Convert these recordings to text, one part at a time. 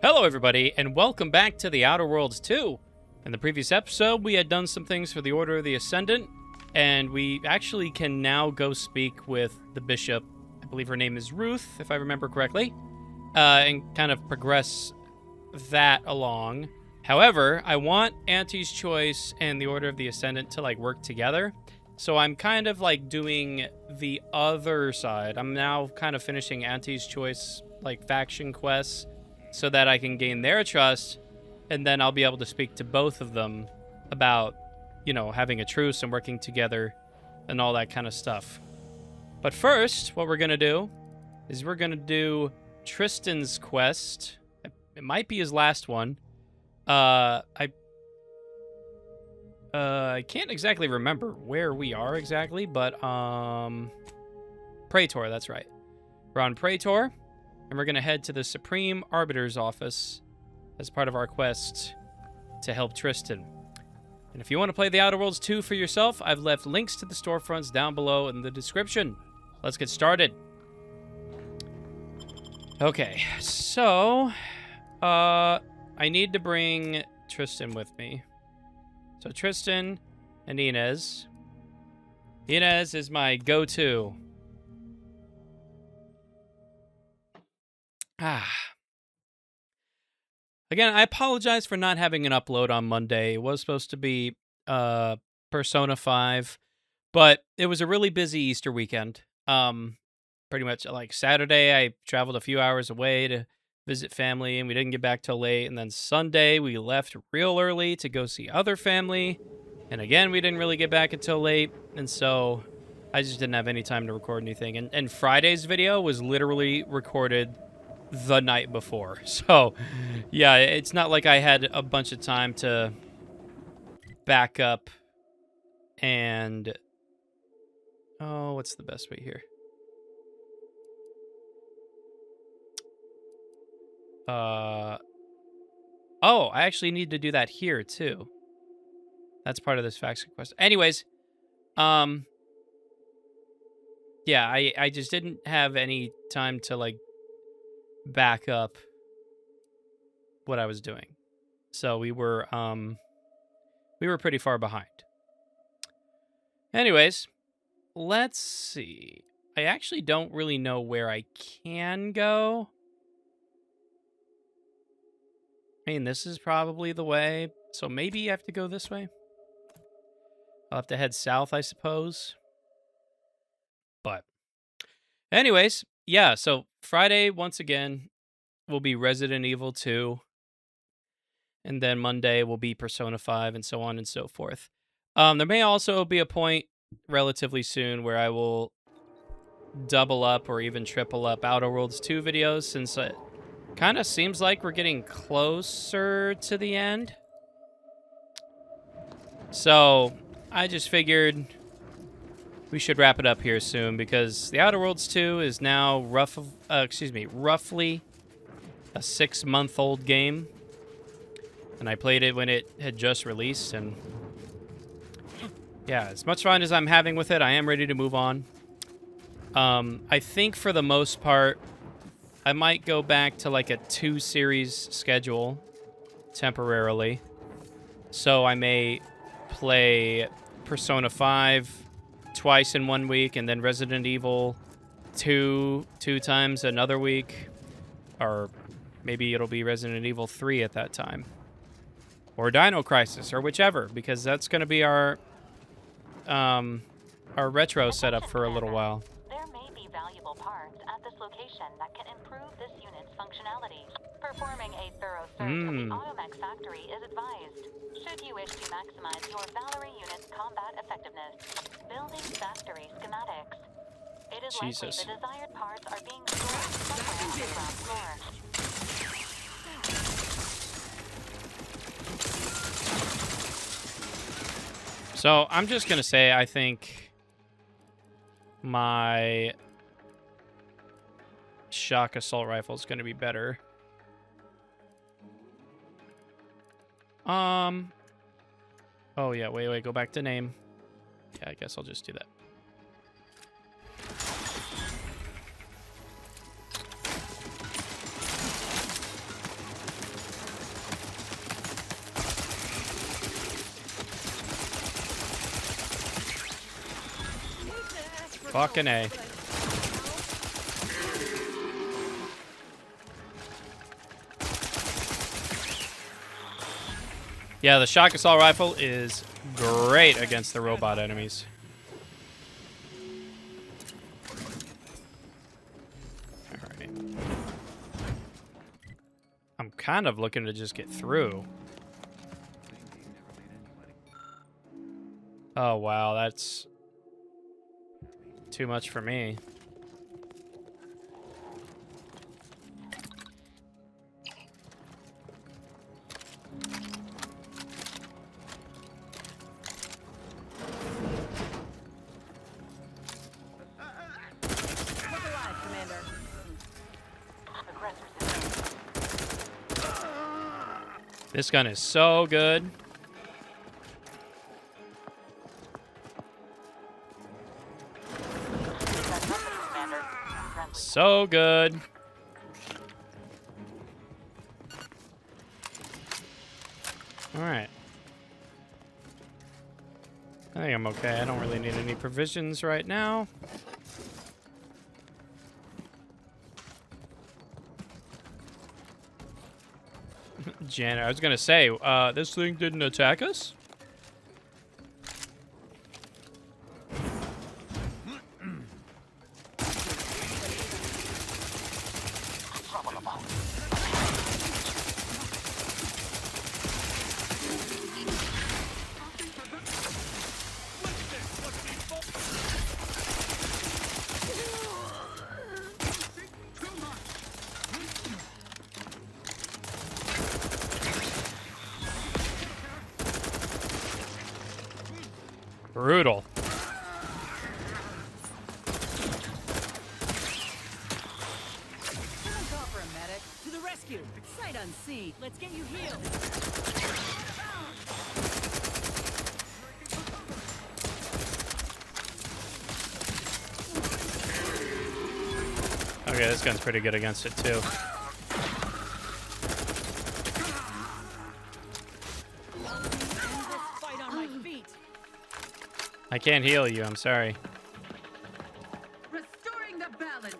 Hello everybody, and welcome back to The Outer Worlds 2. In the previous episode, we had done some things for the Order of the Ascendant, and we actually can now go speak with the Bishop. I believe her name is Ruth, if I remember correctly, and kind of progress that along. However, I want Auntie's Choice and the Order of the Ascendant to, work together. So I'm kind of, doing the other side. I'm now kind of finishing Auntie's Choice, faction quests, so that I can gain their trust, and then I'll be able to speak to both of them about, having a truce and working together and all that kind of stuff. But first, what we're going to do is we're going to do Tristan's quest. It might be his last one. I can't exactly remember where we are exactly, but Praetor, that's right. We're on Praetor. And we're going to head to the Supreme Arbiter's office as part of our quest to help Tristan. And if you want to play The Outer Worlds 2 for yourself, I've left links to the storefronts down below in the description. Let's get started. Okay, so I need to bring Tristan with me. So Tristan and Inez. Inez is my go-to. Again, I apologize for not having an upload on Monday. It was supposed to be Persona 5, but it was a really busy Easter weekend. Pretty much Saturday, I traveled a few hours away to visit family, and we didn't get back till late. And then Sunday, we left real early to go see other family. And again, we didn't really get back until late. And so I just didn't have any time to record anything. And Friday's video was literally recorded the night before. So yeah, it's not like I had a bunch of time to back up and what's the best way here? I actually need to do that here too. That's part of this faction quest. Anyways, yeah, I just didn't have any time to back up what I was doing. So we were pretty far behind. Anyways, let's see. I actually don't really know where I can go. I mean, this is probably the way, so maybe I have to go this way. I'll have to head south, I suppose. But anyways, yeah, so Friday, once again, will be Resident Evil 2. And then Monday will be Persona 5 and so on and so forth. There may also be a point relatively soon where I will double up or even triple up Outer Worlds 2 videos, since it kind of seems like we're getting closer to the end. So I just figured we should wrap it up here soon, because The Outer Worlds 2 is now roughly a 6-month-old game. And I played it when it had just released, and yeah, as much fun as I'm having with it, I am ready to move on. I think for the most part, I might go back to a 2-series schedule temporarily. So I may play Persona 5 twice in 1 week, and then Resident Evil 2 times another week. Or maybe it'll be Resident Evil 3 at that time. Or Dino Crisis, or whichever, because that's going to be our retro setup for a little while. There may be valuable parts at this location that can improve this unit's functionality. Performing a thorough search of the Automech factory is advised, should you wish to maximize your Valerie unit's combat effectiveness. Building factory schematics. It is likely the desired parts are being stored somewhere on the ground floor. So I'm just going to say I think my shock assault rifle is going to be better. Oh yeah, wait, go back to name. Yeah, I guess I'll just do that. Fucking A. Yeah, the shock assault rifle is great against the robot enemies. Alright. I'm kind of looking to just get through. Oh, wow, that's too much for me. This gun is so good. So good. All right. I think I'm okay. I don't really need any provisions right now. Janet, I was gonna say, this thing didn't attack us? Brutal. To the rescue! Sight unseen. Let's get you healed. Okay, this gun's pretty good against it too. I can't heal you, I'm sorry. Restoring the balance.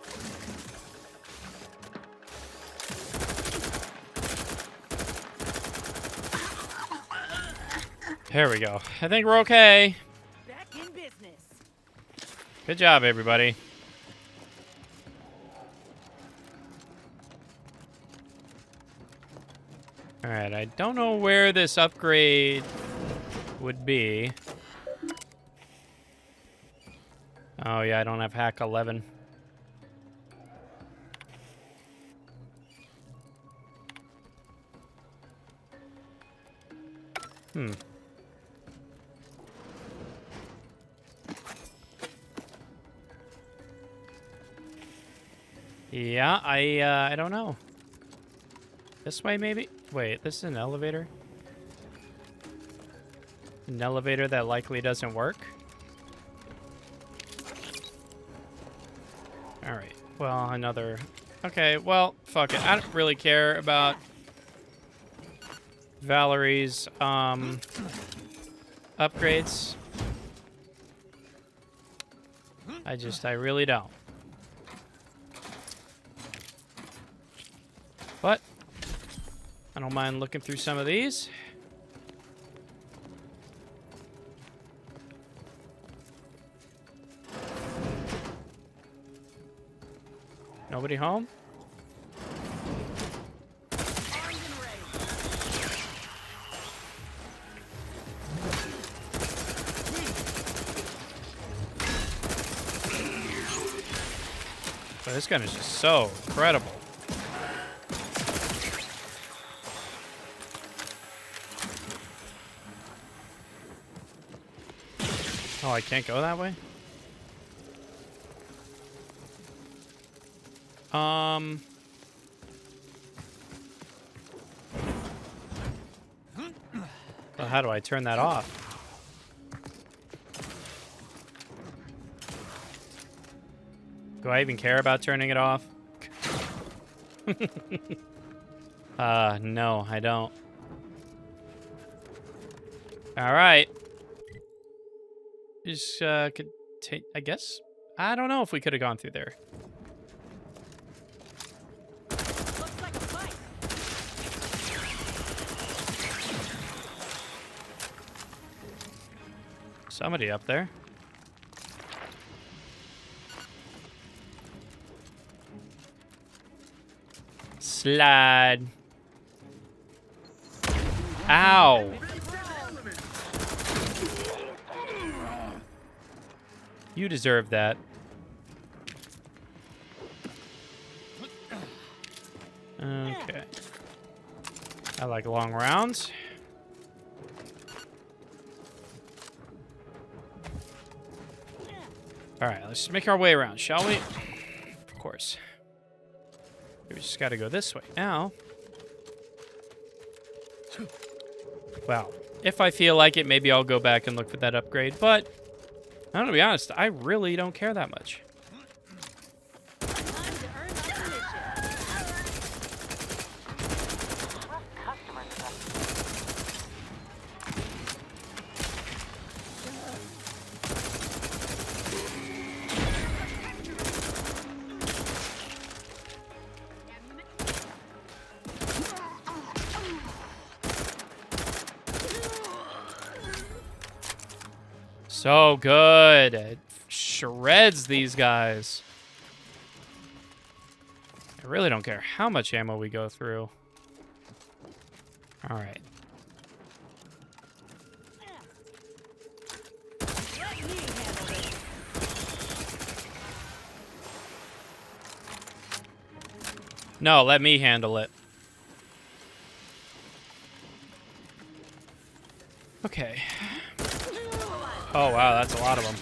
There we go. I think we're okay. Back in business. Good job, everybody. Alright, I don't know where this upgrade would be. Oh yeah, I don't have hack 11. Yeah, I don't know. This way, maybe? Wait, this is an elevator? An elevator that likely doesn't work? Alright, well, another... Okay, well, fuck it. I don't really care about Valerie's, upgrades. I really don't. But I don't mind looking through some of these. Nobody home? But this gun is just so incredible. Oh, I can't go that way? Well, how do I turn that off? Do I even care about turning it off? No, I don't. All right. Just could take, I guess I don't know if we could have gone through there. Looks like a fight. Somebody up there. Slide. Ow. You deserve that. Okay. I like long rounds. Alright, let's make our way around, shall we? Of course. We just gotta go this way now. Well, if I feel like it, maybe I'll go back and look for that upgrade, but I'm gonna be honest, I really don't care that much. Time to earn my commission. Customers. So good. It shreds these guys. I really don't care how much ammo we go through. All right. Let me handle this. No, let me handle it. Okay. Oh, wow, that's a lot of them.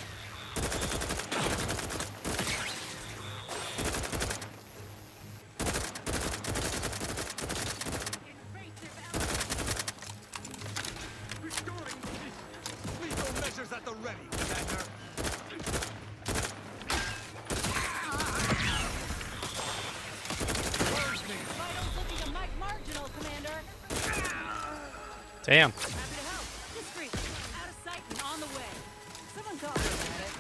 Lethal measures at the ready, Commander. Vitals looking to Mike Marginal, Commander. Damn. Happy to help. Discreet. Out of sight and on the way. Someone talking about it.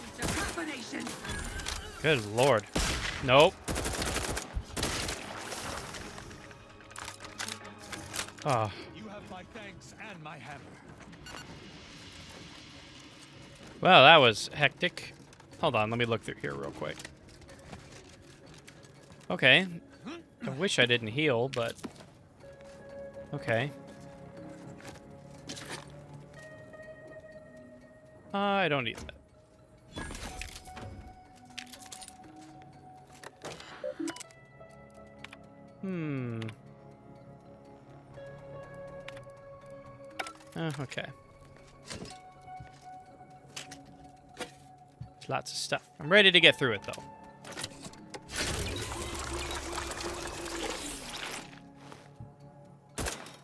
It's a combination. Good lord. Nope. Oh. You have my thanks and my hammer. Well, that was hectic. Hold on, let me look through here real quick. Okay. I wish I didn't heal, but... Okay. I don't need that. Okay. Lots of stuff. I'm ready to get through it, though.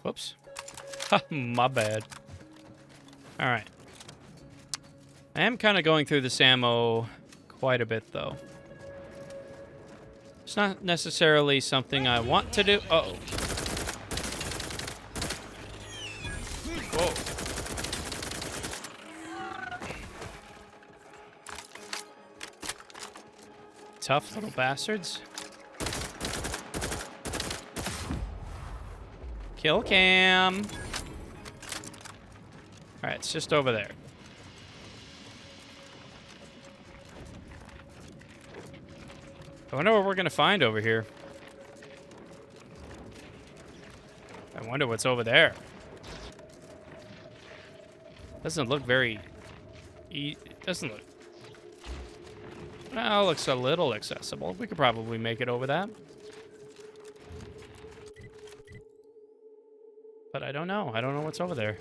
Whoops. My bad. All right. I am kind of going through this ammo quite a bit, though. It's not necessarily something I want to do. Uh-oh. Whoa. Tough little bastards. Kill cam. Alright, it's just over there. I wonder what we're gonna find over here. I wonder what's over there. Doesn't look very... It doesn't look... Well, it looks a little accessible. We could probably make it over that. But I don't know. I don't know what's over there.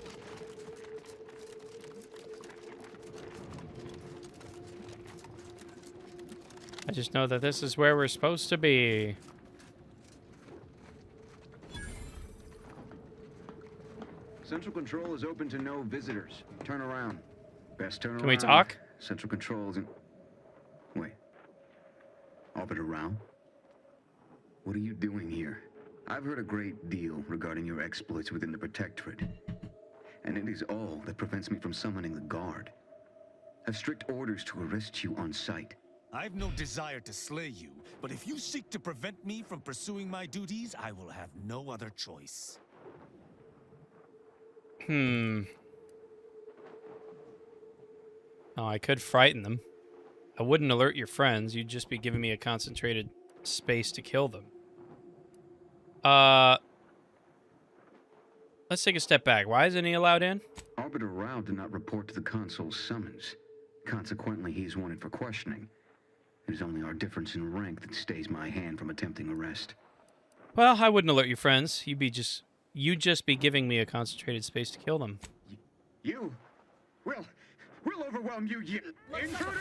I just know that this is where we're supposed to be. Central Control is open to no visitors. Turn around. Best turn around. Can we talk? Central Control is in... Wait. Orbit around? What are you doing here? I've heard a great deal regarding your exploits within the Protectorate. And it is all that prevents me from summoning the Guard. I have strict orders to arrest you on sight. I've no desire to slay you, but if you seek to prevent me from pursuing my duties, I will have no other choice. Oh, I could frighten them. I wouldn't alert your friends. You'd just be giving me a concentrated space to kill them. Let's take a step back. Why isn't he allowed in? Arbiter Rao did not report to the consul's summons. Consequently, he's wanted for questioning. It is only our difference in rank that stays my hand from attempting arrest. Well, I wouldn't alert your friends. You'd just be giving me a concentrated space to kill them. You? We'll overwhelm you, you intruder!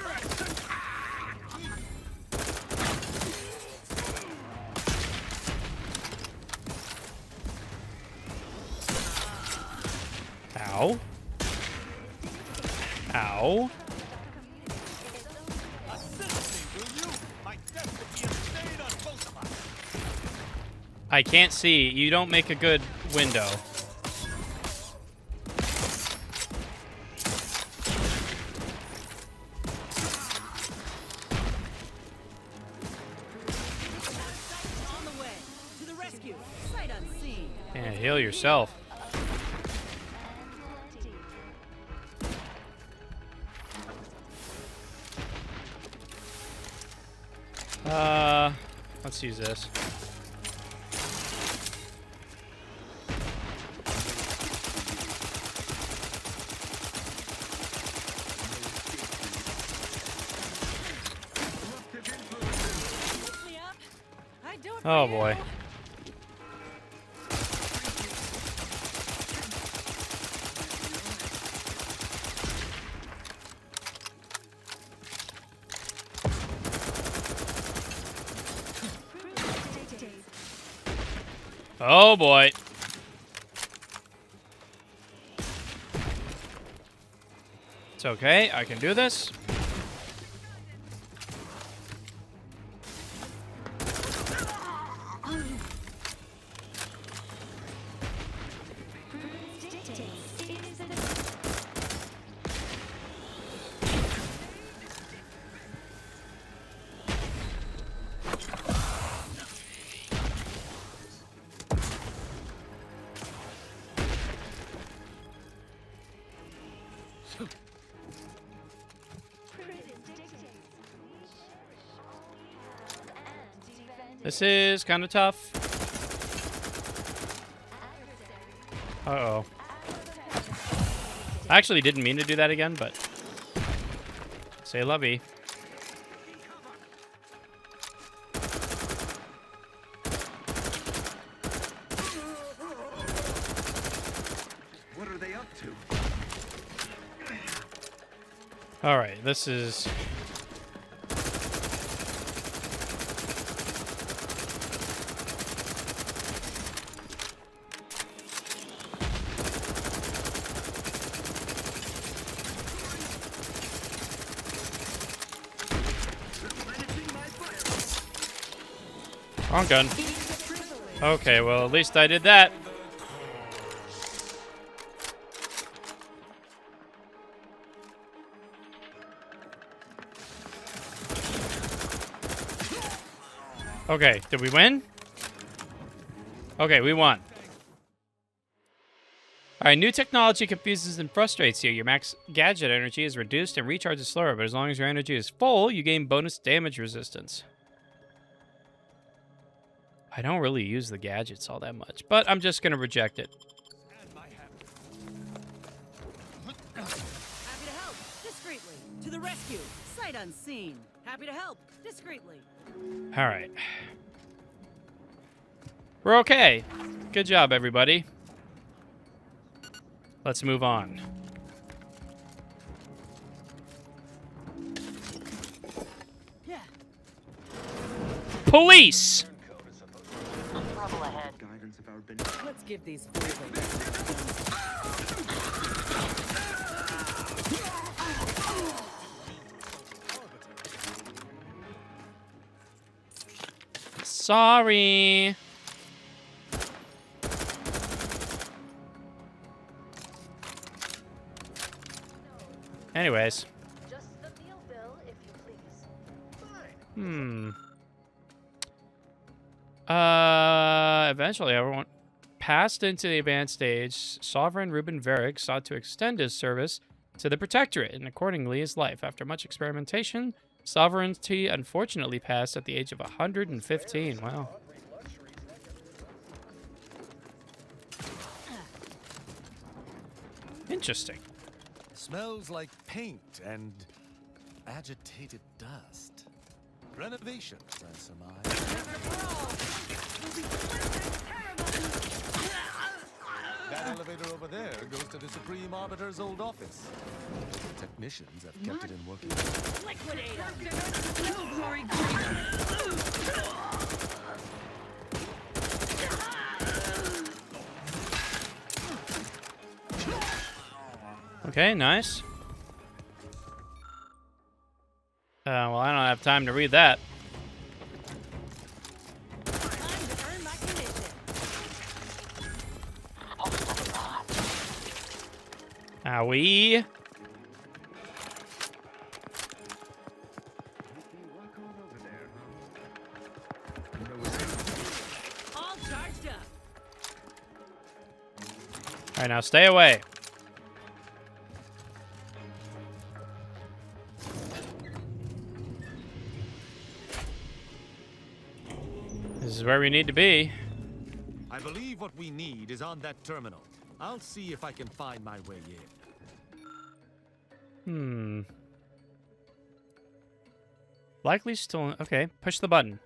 Ow. Ow. I can't see. You don't make a good window. On the way. To the rescue. Sight unseen. Yeah, heal yourself. Let's use this. Me up. I do it for Oh you. boy. Oh boy. It's okay. I can do this. This is kind of tough. Uh-oh. I actually didn't mean to do that again, but... Say lovey. What are they up to? Alright, this is... Wrong gun. Okay, well, at least I did that. Okay, did we win? Okay, we won. Alright, new technology confuses and frustrates you. Your max gadget energy is reduced and recharges slower, but as long as your energy is full, you gain bonus damage resistance. I don't really use the gadgets all that much, but I'm just going to reject it. Happy to help. Discreetly. To the rescue. Sight unseen. Happy to help. Discreetly. All right. We're okay. Good job, everybody. Let's move on. Yeah. Police! Trouble ahead. Guidance of our ben- Let's give these fools a rest. Sorry. Anyways. Just the meal bill, if you please. Eventually, everyone passed into the advanced stage. Sovereign Ruben Varric sought to extend his service to the Protectorate and accordingly his life. After much experimentation, sovereignty unfortunately passed at the age of 115. Wow. Interesting. Smells like paint and agitated dust. Renovations, I surmise. That elevator over there goes to the Supreme Arbiter's old office. The technicians have kept it in working. Liquidate 'em. No glory greater. Okay, nice. Well, I don't have time to read that. Time to earn my commission. Owie. All charged up. All right, now stay away. This is where we need to be. I believe what we need is on that terminal. I'll see if I can find my way in. Likely still... Okay, push the button.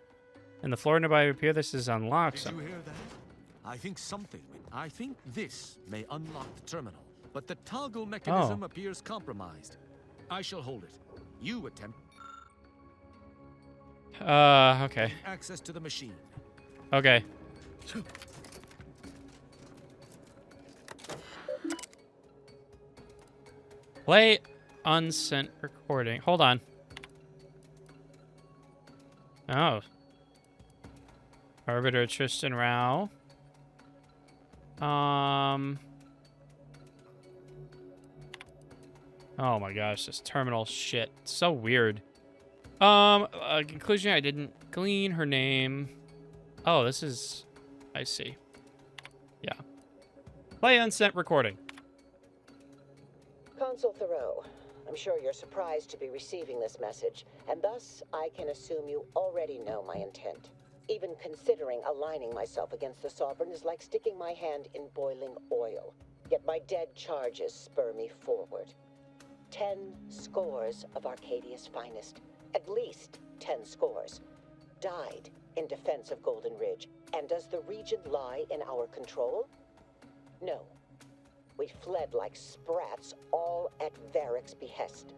And the floor nearby will appear this is unlocked. Did you hear that? I think this may unlock the terminal, but the toggle mechanism appears compromised. I shall hold it. You attempt Okay. access to the machine. Okay. Play unsent recording. Hold on. Oh. Arbiter Tristan Rao. Oh my gosh, this terminal shit. It's so weird. Conclusion, I didn't glean her name. Oh, this is... I see. Yeah. Play unsent recording. Consul Thoreau, I'm sure you're surprised to be receiving this message, and thus I can assume you already know my intent. Even considering aligning myself against the Sovereign is like sticking my hand in boiling oil. Yet my dead charges spur me forward. 10 scores of Arcadia's finest, at least 10 scores, died in defense of Golden Ridge. And does the region lie in our control? No. We fled like sprats, all at Varric's behest.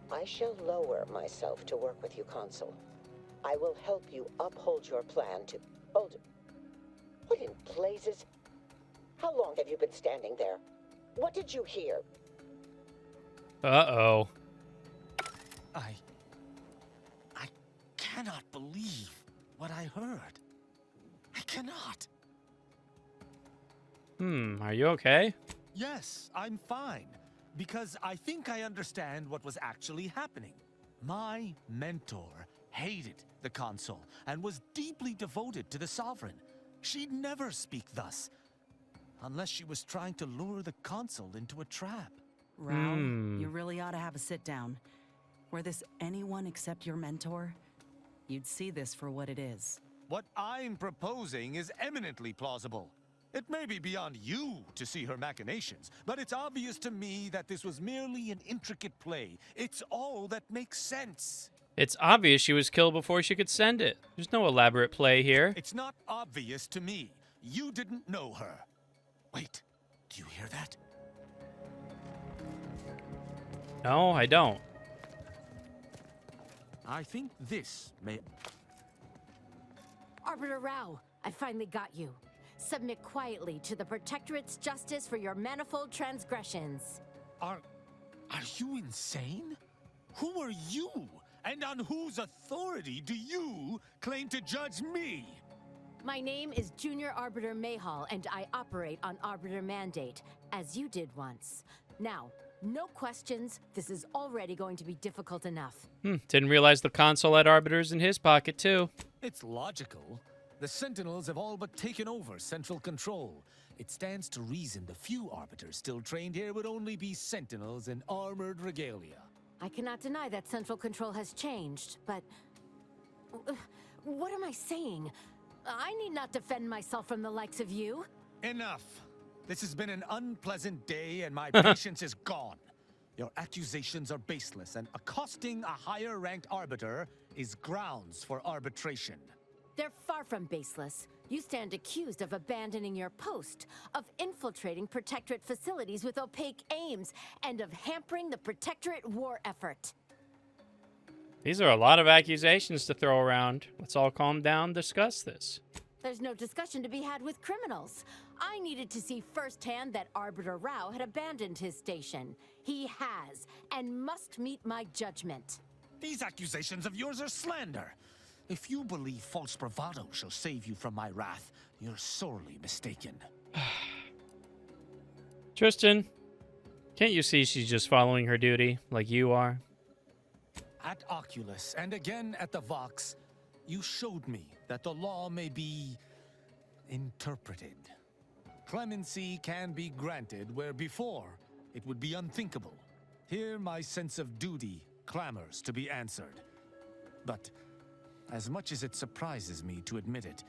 I shall lower myself to work with you, Consul. I will help you uphold your plan to... Hold it. What in blazes? How long have you been standing there? What did you hear? Uh-oh. I cannot believe what I heard. I cannot. Are you okay? Yes, I'm fine. Because I think I understand what was actually happening. My mentor hated the Consul and was deeply devoted to the Sovereign. She'd never speak thus. Unless she was trying to lure the Consul into a trap. Rao, you really ought to have a sit down. Were this anyone except your mentor, you'd see this for what it is. What I'm proposing is eminently plausible. It may be beyond you to see her machinations, but it's obvious to me that this was merely an intricate play. It's all that makes sense. It's obvious she was killed before she could send it. There's no elaborate play here. It's not obvious to me. You didn't know her. Wait, do you hear that? No, I don't. I think this may... Arbiter Rao, I finally got you. Submit quietly to the Protectorate's justice for your manifold transgressions. Are you insane? Who are you? And on whose authority do you claim to judge me? My name is Junior Arbiter Mayhall, and I operate on Arbiter Mandate, as you did once. Now, No questions. This is already going to be difficult enough. Didn't realize the console had arbiters in his pocket, too. It's logical. The Sentinels have all but taken over central control. It stands to reason the few arbiters still trained here would only be Sentinels in armored regalia. I cannot deny that central control has changed, but... what am I saying? I need not defend myself from the likes of you. Enough! This has been an unpleasant day and my patience is gone. Your accusations are baseless and accosting a higher-ranked arbiter is grounds for arbitration. They're far from baseless. You stand accused of abandoning your post, of infiltrating Protectorate facilities with opaque aims, and of hampering the Protectorate war effort. These are a lot of accusations to throw around. Let's all calm down, discuss this. There's no discussion to be had with criminals. I needed to see firsthand that Arbiter Rao had abandoned his station. He has, and must meet my judgment. These accusations of yours are slander. If you believe false bravado shall save you from my wrath, you're sorely mistaken. Tristan, can't you see she's just following her duty, like you are? At Oculus, and again at the Vox, you showed me that the law may be interpreted. Clemency can be granted where before it would be unthinkable. Here my sense of duty clamors to be answered. But as much as it surprises me to admit it,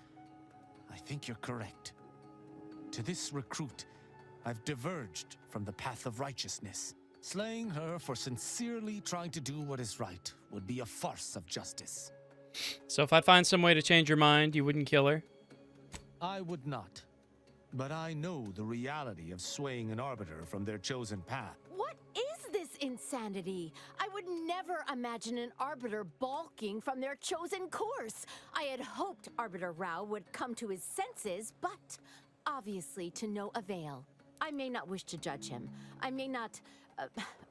I think you're correct. To this recruit, I've diverged from the path of righteousness. Slaying her for sincerely trying to do what is right would be a farce of justice. So if I find some way to change your mind, you wouldn't kill her? I would not. But I know the reality of swaying an arbiter from their chosen path. What is this insanity? I would never imagine an Arbiter balking from their chosen course. I had hoped Arbiter Rao would come to his senses, but obviously to no avail. I may not wish to judge him. I may not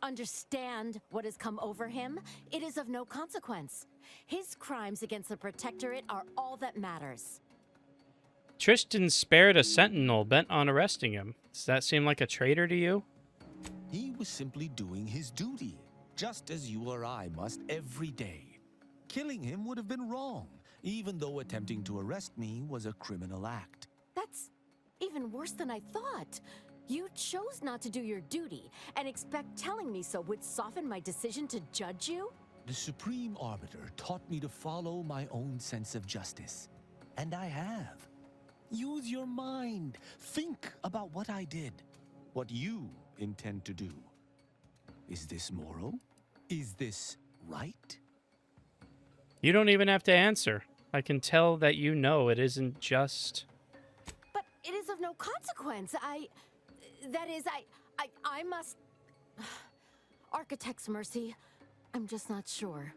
understand what has come over him. It is of no consequence. His crimes against the Protectorate are all that matters. Tristan spared a sentinel bent on arresting him. Does that seem like a traitor to you? He was simply doing his duty, just as you or I must every day. Killing him would have been wrong, even though attempting to arrest me was a criminal act. That's even worse than I thought. You chose not to do your duty, and expect telling me so would soften my decision to judge you? The Supreme Arbiter taught me to follow my own sense of justice. And I have. Use your mind. Think about what I did. What you intend to do. Is this moral? Is this right? You don't even have to answer. I can tell that you know it isn't just. But it is of no consequence. I must... Architect's mercy. I'm just not sure.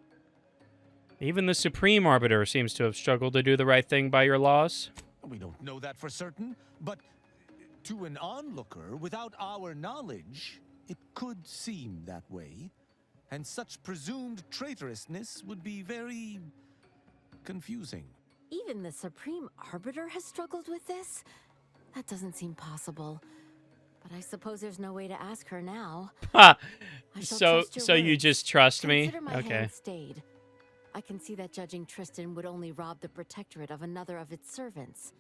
Even the Supreme Arbiter seems to have struggled to do the right thing by your laws. We don't know that for certain, but to an onlooker without our knowledge, it could seem that way. And such presumed traitorousness would be very confusing. Even the Supreme Arbiter has struggled with this? That doesn't seem possible. But I suppose there's no way to ask her now. Ha! I shall So trust your you words. just trust me? Consider my Okay. hand stayed. I can see that judging Tristan would only rob the Protectorate of another of its servants.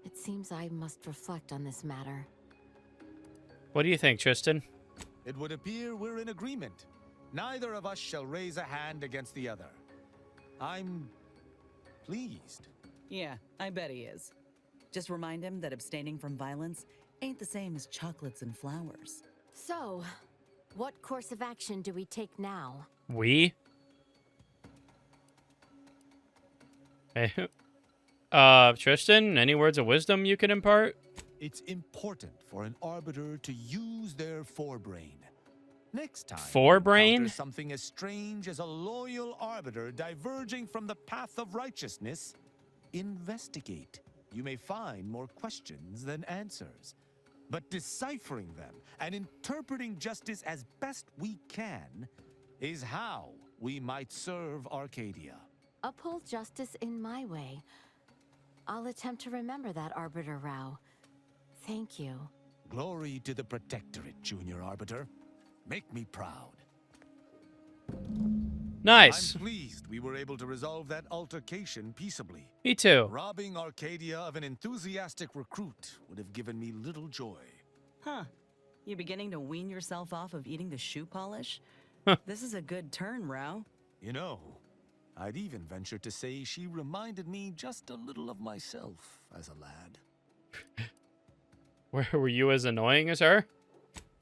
It seems I must reflect on this matter. What do you think, Tristan? It would appear we're in agreement. Neither of us shall raise a hand against the other. I'm pleased. Yeah, I bet he is. Just remind him that abstaining from violence ain't the same as chocolates and flowers. So, what course of action do we take now? We? Tristan, any words of wisdom you can impart? It's important for an arbiter to use their forebrain. Next time, Forebrain? you encounter something as strange as a loyal arbiter diverging from the path of righteousness, investigate. You may find more questions than answers. But deciphering them and interpreting justice as best we can is how we might serve Arcadia. Uphold justice in my way. I'll attempt to remember that, Arbiter Rao. Thank you. Glory to the Protectorate, Junior Arbiter. Make me proud. Nice. I'm pleased we were able to resolve that altercation peaceably. Me too. Robbing Arcadia of an enthusiastic recruit would have given me little joy. Huh. You beginning to wean yourself off of eating the shoe polish? Huh. This is a good turn, Rao. You know, I'd even venture to say she reminded me just a little of myself as a lad. Where were you as annoying as her?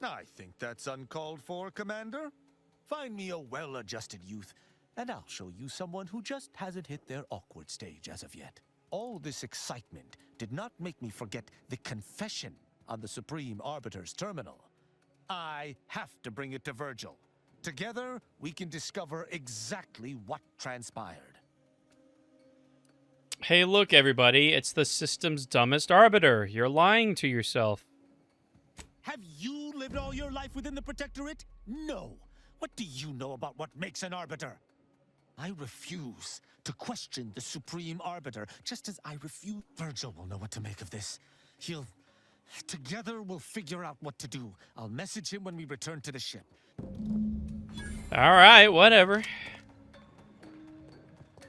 I think that's uncalled for, Commander. Find me a well-adjusted youth, and I'll show you someone who just hasn't hit their awkward stage as of yet. All this excitement did not make me forget the confession on the Supreme Arbiter's terminal. I have to bring it to Virgil. Together, we can discover exactly what transpired. Hey, look, everybody. It's the system's dumbest arbiter. You're lying to yourself. Have you lived all your life within the Protectorate? No. What do you know about what makes an arbiter? I refuse to question the Supreme Arbiter, just as I refuse. Virgil will know what to make of this. Together, we'll figure out what to do. I'll message him when we return to the ship. All right, whatever.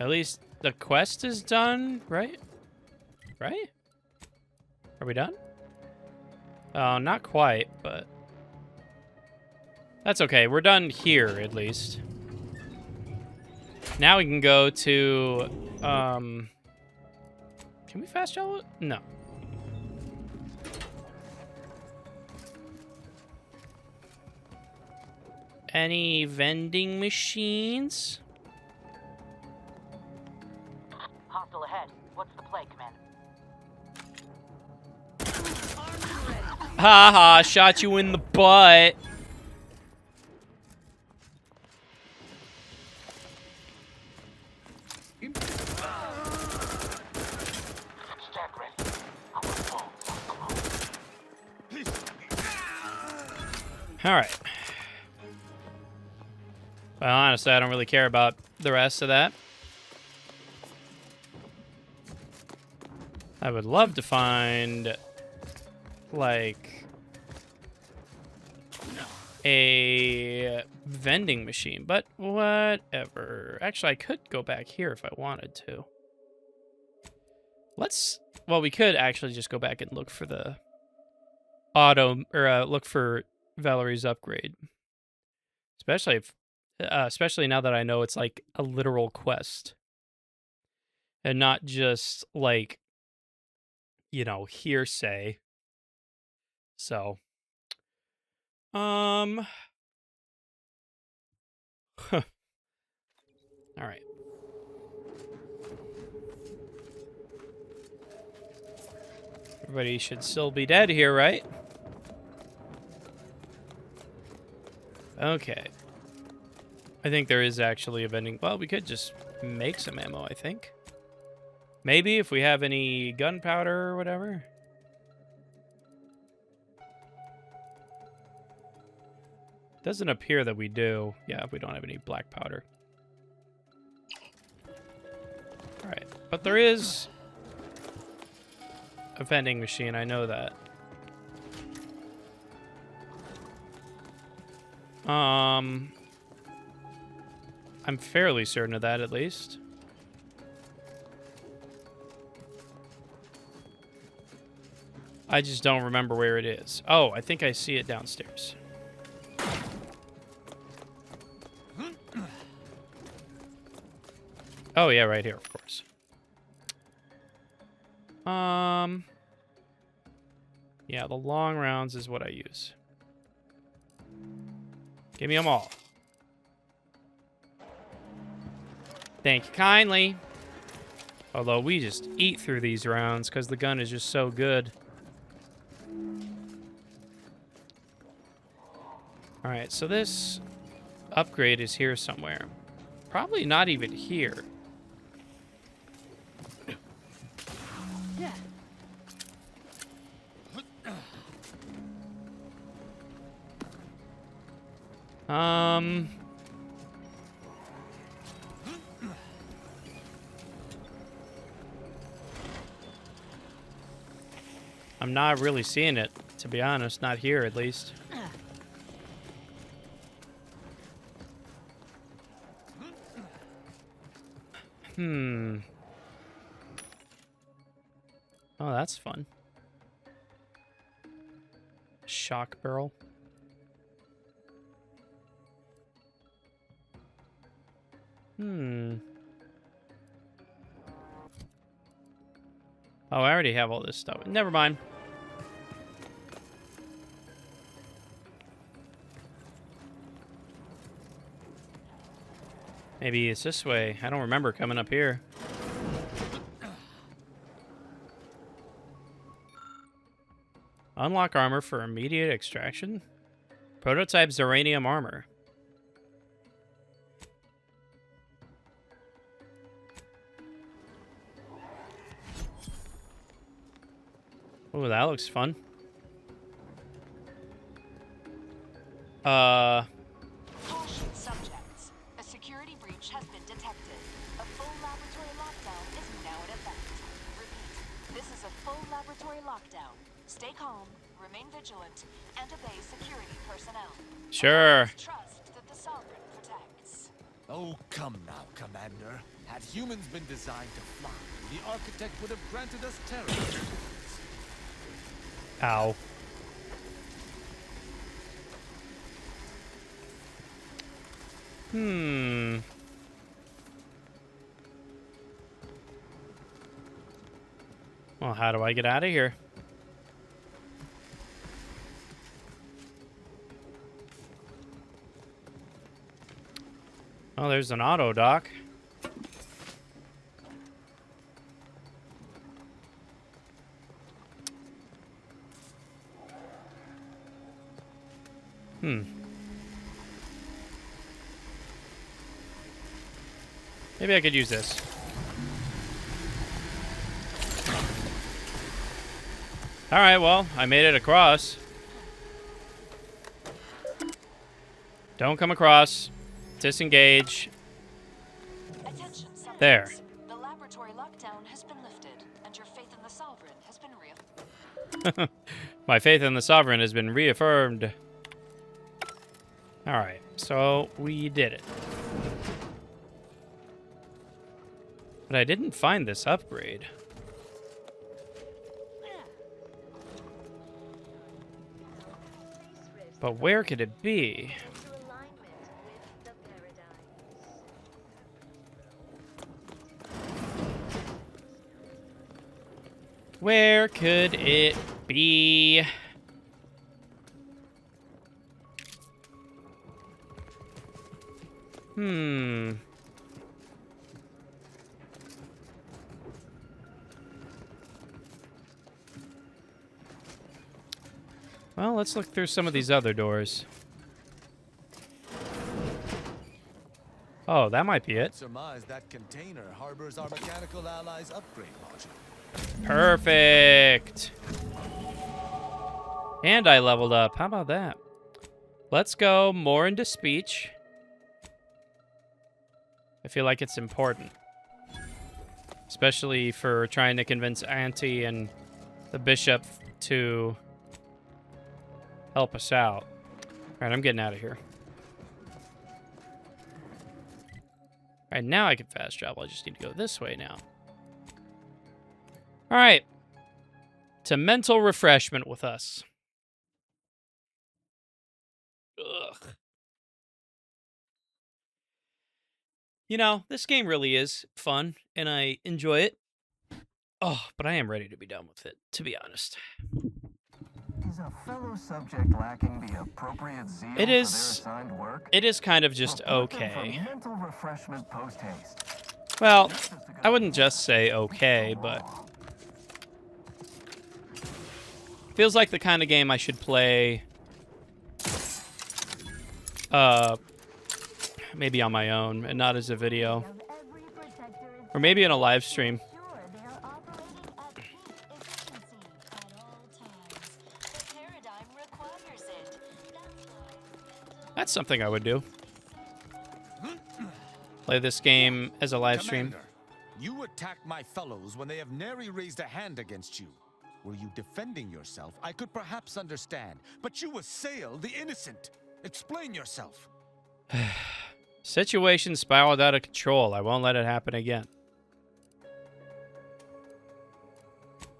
At least the quest is done, right? Right? Are we done? Oh, not quite, but that's okay. We're done here, at least. Now we can go to, can we fast travel it? No. Any vending machines? Hostile ahead. What's the play, Commander? Haha, shot you in the butt. Stack ready. I want to fall. All right. Well, honestly, I don't really care about the rest of that. I would love to find, like, a vending machine, but whatever. Actually, I could go back here if I wanted to. Well, we could actually just go back and look for the look for Valerie's upgrade. Especially now that I know it's like a literal quest. And not just like, you know, hearsay. So, all right. Everybody should still be dead here, right? Okay. I think there is actually a vending. Well, we could just make some ammo, I think. Maybe if we have any gunpowder or whatever. Doesn't appear that we do. Yeah, we don't have any black powder. Alright. But there is a vending machine, I know that. I'm fairly certain of that, at least. I just don't remember where it is. Oh, I think I see it downstairs. Oh, yeah, right here, of course. Yeah, the long rounds is what I use. Give me them all. Thank you kindly. Although we just eat through these rounds because the gun is just so good. Alright, so this upgrade is here somewhere. Probably not even here. Yeah. I'm not really seeing it, to be honest. Not here, at least. Hmm. Oh, that's fun. Shock barrel. Hmm. Oh, I already have all this stuff. Never mind. Maybe it's this way. I don't remember coming up here. Unlock armor for immediate extraction. Prototype Zeranium armor. Oh, that looks fun. Caution subjects. A security breach has been detected. A full laboratory lockdown is now in effect. Repeat, this is a full laboratory lockdown. Stay calm, remain vigilant, and obey security personnel. Sure. Trust that the Sovereign protects. Oh, come now, Commander. Had humans been designed to fly, the architect would have granted us terror. Ow. Hmm. Well, how do I get out of here? Oh, there's an auto dock. Hmm. Maybe I could use this. Alright, well, I made it across. Don't come across. Disengage. Attention, subjects. There. The laboratory lockdown has been lifted, and your faith in the Sovereign has been reaffirmed. My faith in the Sovereign has been reaffirmed. Alright, so we did it. But I didn't find this upgrade. But where could it be? Where could it be? Hmm. Well, let's look through some of these other doors. Oh, that might be it. Surmise that container harbors our mechanical allies' upgrade module. Perfect. And I leveled up. How about that? Let's go more into speech. I feel like it's important. Especially for trying to convince Auntie and the bishop to help us out. Alright, I'm getting out of here. Alright, now I can fast travel. I just need to go this way now. Alright. To mental refreshment with us. Ugh. You know, this game really is fun, and I enjoy it. Oh, but I am ready to be done with it, to be honest. Is a fellow subject lacking the appropriate zeal It for their is. assigned work? It is kind of just Report them okay. for mental refreshment post haste. Well, I wouldn't just say okay, but feels like the kind of game I should play maybe on my own and not as a video. Or maybe in a live stream. That's something I would do. Play this game as a live stream. Commander, you attacked my fellows when they have nary raised a hand against you. Were you defending yourself, I could perhaps understand. But you assail the innocent. Explain yourself. Situation spiraled out of control. I won't let it happen again.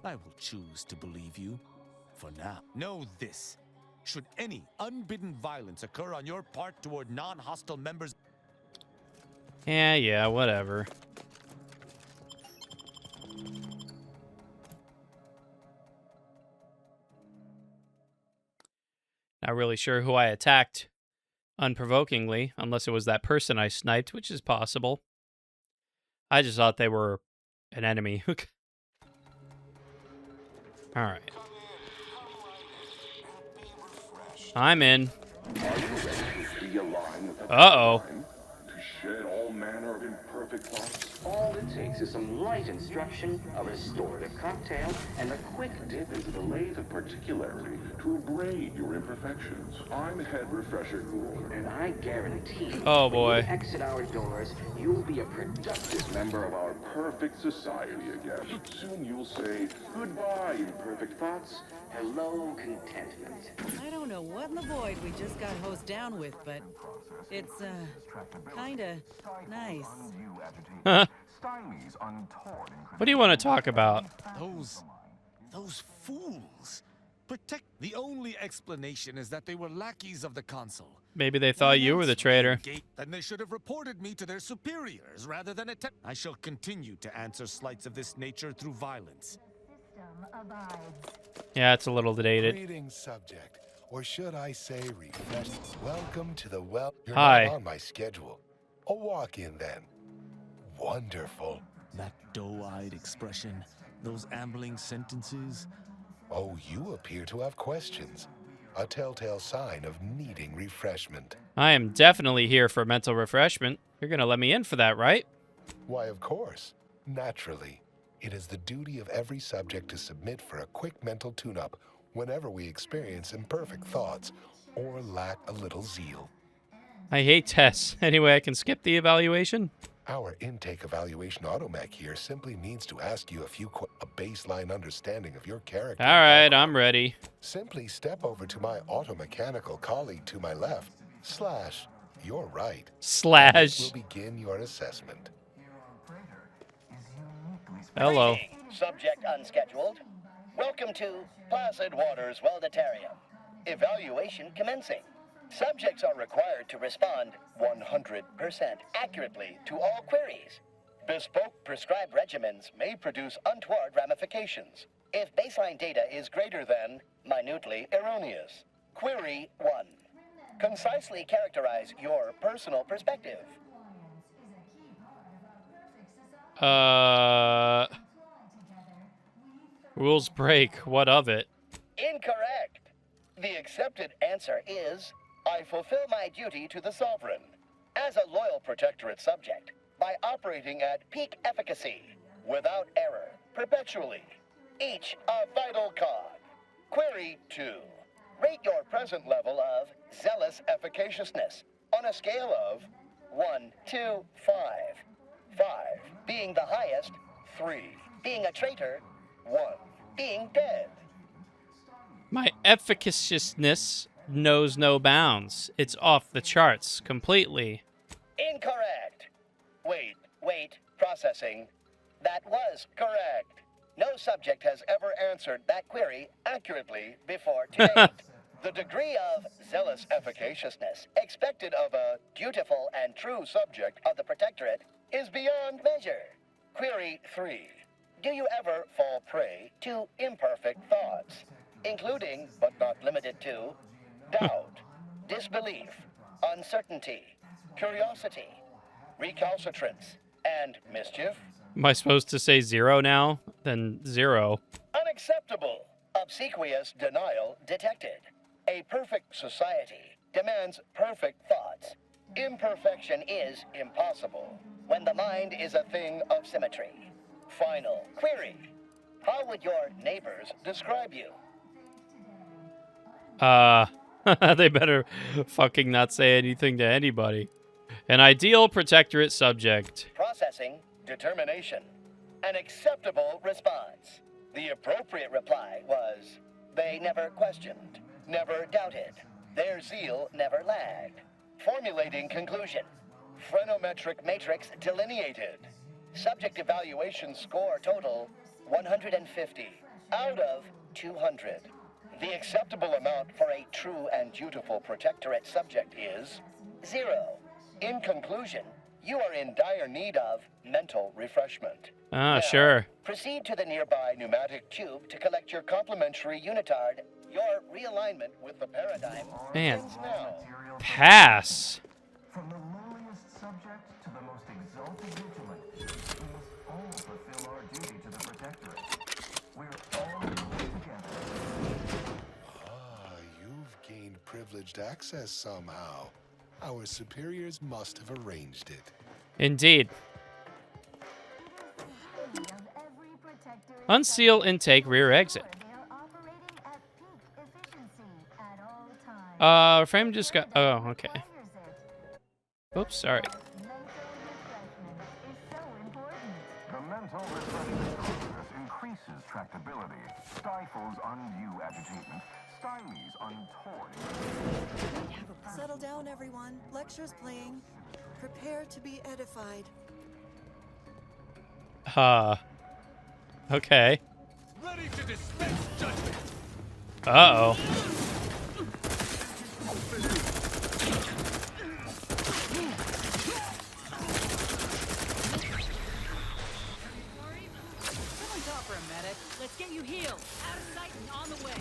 I will choose to believe you. For now, know this. Should any unbidden violence occur on your part toward non-hostile members... Yeah, whatever. Not really sure who I attacked unprovokingly, unless it was that person I sniped, which is possible. I just thought they were an enemy. Alright. I'm in. Uh-oh. To shed all manner of imperfect thoughts. All it takes is some light instruction, a restorative cocktail, and a quick dip into the lathe of particularity To abrade your imperfections. I'm head refresher cool. and I guarantee Oh, when boy. you exit our doors, you'll be a productive member of our Perfect society again. Soon you'll say, goodbye, imperfect thoughts. hello contentment. I don't know what in the void we just got hosed down with, but it's, kinda nice. What do you want to talk about? Those fools. The only explanation is that they were lackeys of the consul. Maybe they thought you were the traitor. Then they should have reported me to their superiors rather than attempt. I shall continue to answer slights of this nature through violence. Yeah, it's a little dated. Greetings, subject. Or should I say refresh? Welcome to the well. You're Hi. not on my schedule. A walk-in then. Wonderful. That doe-eyed expression, those ambling sentences. Oh, you appear to have questions. A telltale sign of needing refreshment. I am definitely here for mental refreshment. You're gonna let me in for that, right? Why, of course. Naturally. It is the duty of every subject to submit for a quick mental tune-up whenever we experience imperfect thoughts or lack a little zeal. I hate tests. Anyway, I can skip the evaluation. Our intake evaluation automech here simply needs to ask you a baseline understanding of your character. All right, I'm ready. Simply step over to my automechanical colleague to my left, / your right. Slash. We'll begin your assessment. Hello. Subject unscheduled. Welcome to Placid Waters Welditarium. Evaluation commencing. Subjects are required to respond 100% accurately to all queries. Bespoke prescribed regimens may produce untoward ramifications if baseline data is greater than minutely erroneous. Query 1. Concisely characterize your personal perspective. Rules break. What of it? Incorrect. The accepted answer is, I fulfill my duty to the Sovereign as a loyal protectorate subject by operating at peak efficacy, without error, perpetually. Each a vital cog. Query 2. Rate your present level of zealous efficaciousness on a scale of 1 to 5. 5 being the highest, 3 being a traitor, 1 being dead. My efficaciousness knows no bounds. It's off the charts completely. Incorrect. Wait, processing. That was correct. No subject has ever answered that query accurately before today. The degree of zealous efficaciousness expected of a dutiful and true subject of the Protectorate is beyond measure. Query 3. Do you ever fall prey to imperfect thoughts, including, but not limited to, doubt, disbelief, uncertainty, curiosity, recalcitrance, and mischief? Am I supposed to say 0 now? Then 0. Unacceptable. Obsequious denial detected. A perfect society demands perfect thoughts. Imperfection is impossible when the mind is a thing of symmetry. Final query. How would your neighbors describe you? They better fucking not say anything to anybody. An ideal protectorate subject. Processing determination. An acceptable response. The appropriate reply was, they never questioned, never doubted. Their zeal never lagged. Formulating conclusion. Phrenometric matrix delineated. Subject evaluation score total 150. out of 200. The acceptable amount for a true and dutiful protectorate subject is 0. In conclusion, you are in dire need of mental refreshment. Ah, Now, sure. proceed to the nearby pneumatic tube to collect your complimentary unitard. Your realignment with the paradigm Man. begins now. Pass. From the lowliest subject to the most exalted vigilant, we must all fulfill our duty to the Protectorate. We're all in this together. Ah, you've gained privileged access somehow. Our superiors must have arranged it. Indeed. Unseal intake rear exit. Frame just got. Oh, okay. Oops, sorry. The mental refreshment process increases tractability, stifles undue agitation, stymies untoward. Settle down, everyone. Lecture's playing. Prepare to be edified. Okay. Ready to dispense judgment. Uh-oh. Someone's out for a medic. Let's get you healed. Out of sight and on the way.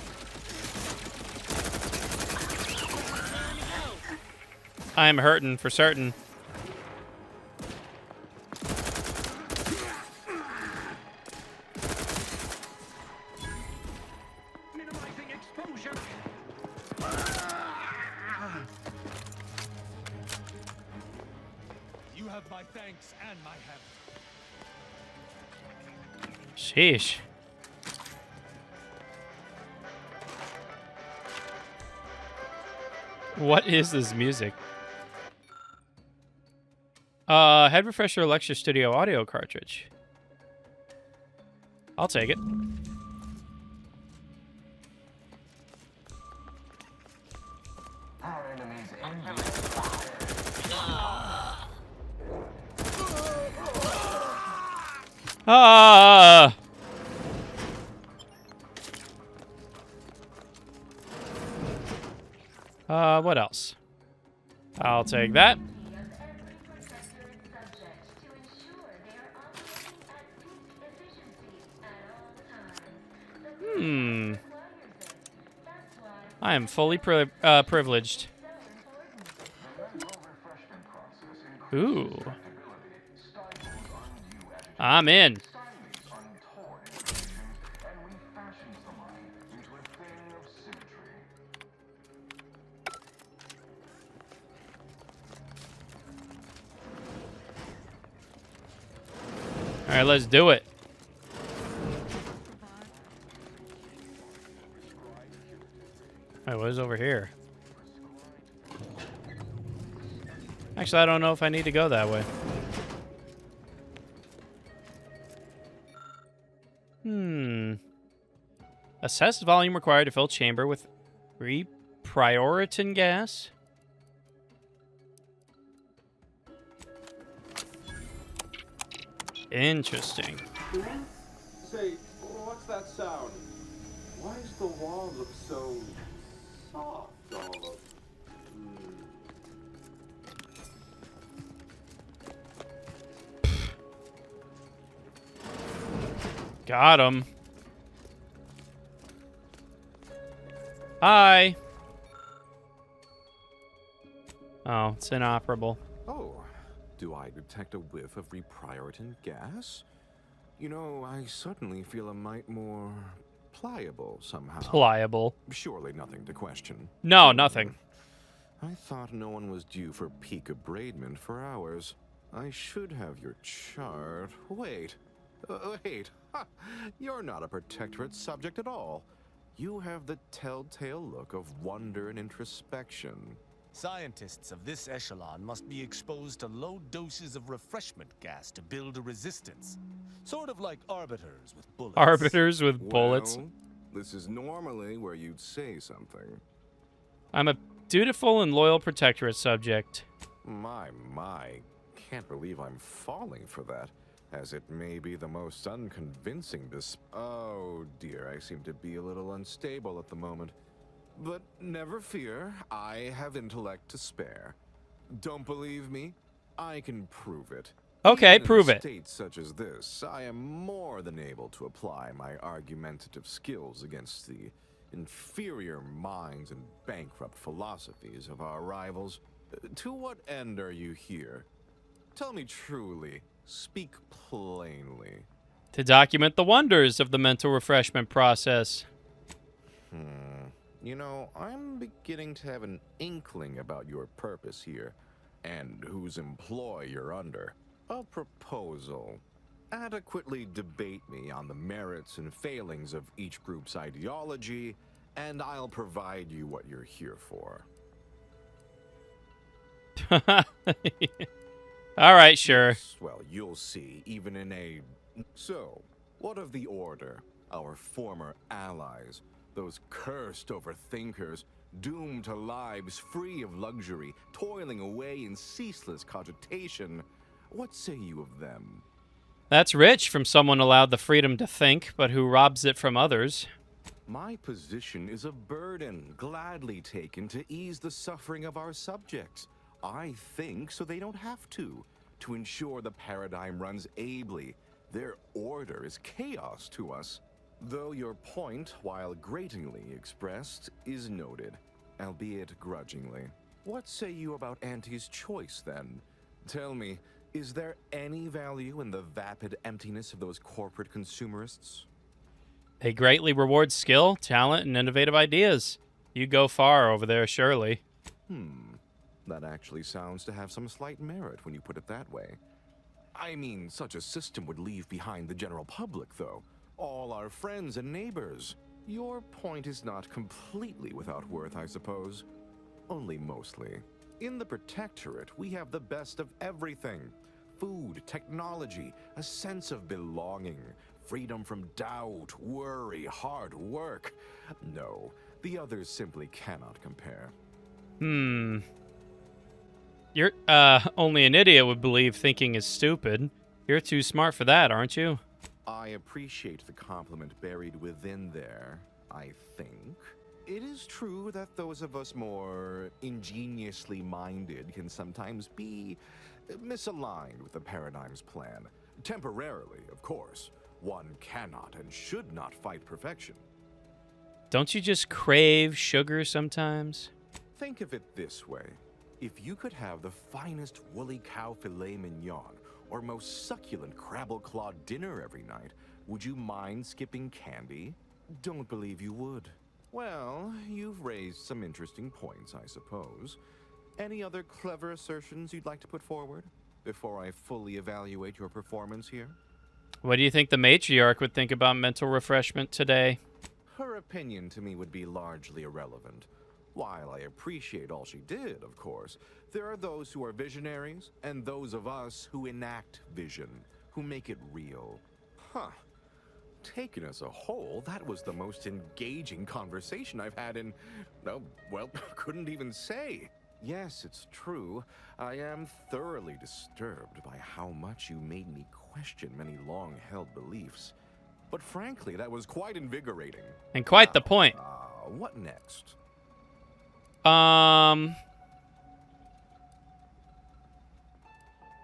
Time to go. I'm hurting for certain. Minimizing exposure. You have my thanks and my hammer. Sheesh. What is this music? Head refresher lecture studio audio cartridge. I'll take it. Our enemies envy. Ah! What else? I'll take that. I am fully privileged. Ooh. I'm in. All right, let's do it. All right, what is over here? Actually, I don't know if I need to go that way. Assess volume required to fill chamber with reprioritin gas. Interesting. Say, what's that sound? Why does the wall look so soft all of? Got him. Hi. Oh, it's inoperable. Oh, do I detect a whiff of reprioritin gas? You know, I suddenly feel a mite more pliable somehow. Pliable. Surely nothing to question. No, nothing. I thought no one was due for peak abradement for hours. I should have your chart. Wait. Wait. Ha! You're not a protectorate subject at all. You have the telltale look of wonder and introspection. Scientists of this echelon must be exposed to low doses of refreshment gas to build a resistance. Sort of like arbiters with bullets. Arbiters with bullets. Well, this is normally where you'd say something. I'm a dutiful and loyal protectorate subject. My. Can't believe I'm falling for that. as it may be the most unconvincing Oh dear, I seem to be a little unstable at the moment. But never fear, I have intellect to spare. Don't believe me? I can prove it. Okay, Even prove in a it. state such as this, I am more than able to apply my argumentative skills against the inferior minds and bankrupt philosophies of our rivals. To what end are you here? Tell me truly. Speak plainly. To document the wonders of the mental refreshment process. You know, I'm beginning to have an inkling about your purpose here, and whose employ you're under. A proposal. Adequately debate me on the merits and failings of each group's ideology, and I'll provide you what you're here for. All right, sure. Yes, well, you'll see, even in a... So, what of the Order, our former allies, those cursed overthinkers, doomed to lives free of luxury, toiling away in ceaseless cogitation? What say you of them? That's rich from someone allowed the freedom to think, but who robs it from others. My position is a burden gladly taken to ease the suffering of our subjects. I think so they don't have to ensure the paradigm runs ably. Their order is chaos to us. Though your point, while gratingly expressed, is noted, albeit grudgingly. What say you about Auntie's choice, then? Tell me, is there any value in the vapid emptiness of those corporate consumerists? They greatly reward skill, talent, and innovative ideas. You go far over there, surely. That actually sounds to have some slight merit when you put it that way. I mean, such a system would leave behind the general public, though. All our friends and neighbors. Your point is not completely without worth, I suppose. Only mostly. In the Protectorate, we have the best of everything. Food, technology, a sense of belonging, freedom from doubt, worry, hard work. No, the others simply cannot compare. You're, only an idiot would believe thinking is stupid. You're too smart for that, aren't you? I appreciate the compliment buried within there, I think. It is true that those of us more ingeniously minded can sometimes be misaligned with the paradigm's plan. Temporarily, of course. One cannot and should not fight perfection. Don't you just crave sugar sometimes? Think of it this way. If you could have the finest woolly cow filet mignon or most succulent crabble-claw dinner every night, would you mind skipping candy? Don't believe you would. Well, you've raised some interesting points, I suppose. Any other clever assertions you'd like to put forward before I fully evaluate your performance here? What do you think the matriarch would think about mental refreshment today? Her opinion to me would be largely irrelevant. While I appreciate all she did, of course, there are those who are visionaries and those of us who enact vision, who make it real. Taken as a whole, that was the most engaging conversation I've had in, well, couldn't even say. Yes, it's true. I am thoroughly disturbed by how much you made me question many long-held beliefs. But frankly, that was quite invigorating. And quite the point. What next?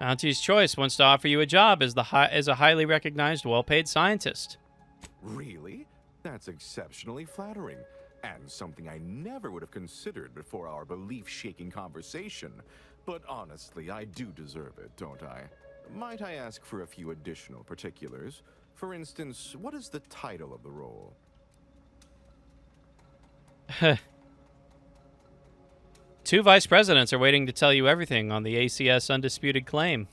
Auntie's Choice wants to offer you a job as a highly recognized, well-paid scientist. Really? That's exceptionally flattering, and something I never would have considered before our belief-shaking conversation. But honestly, I do deserve it, don't I? Might I ask for a few additional particulars? For instance, what is the title of the role? 2 vice presidents are waiting to tell you everything on the ACS undisputed claim.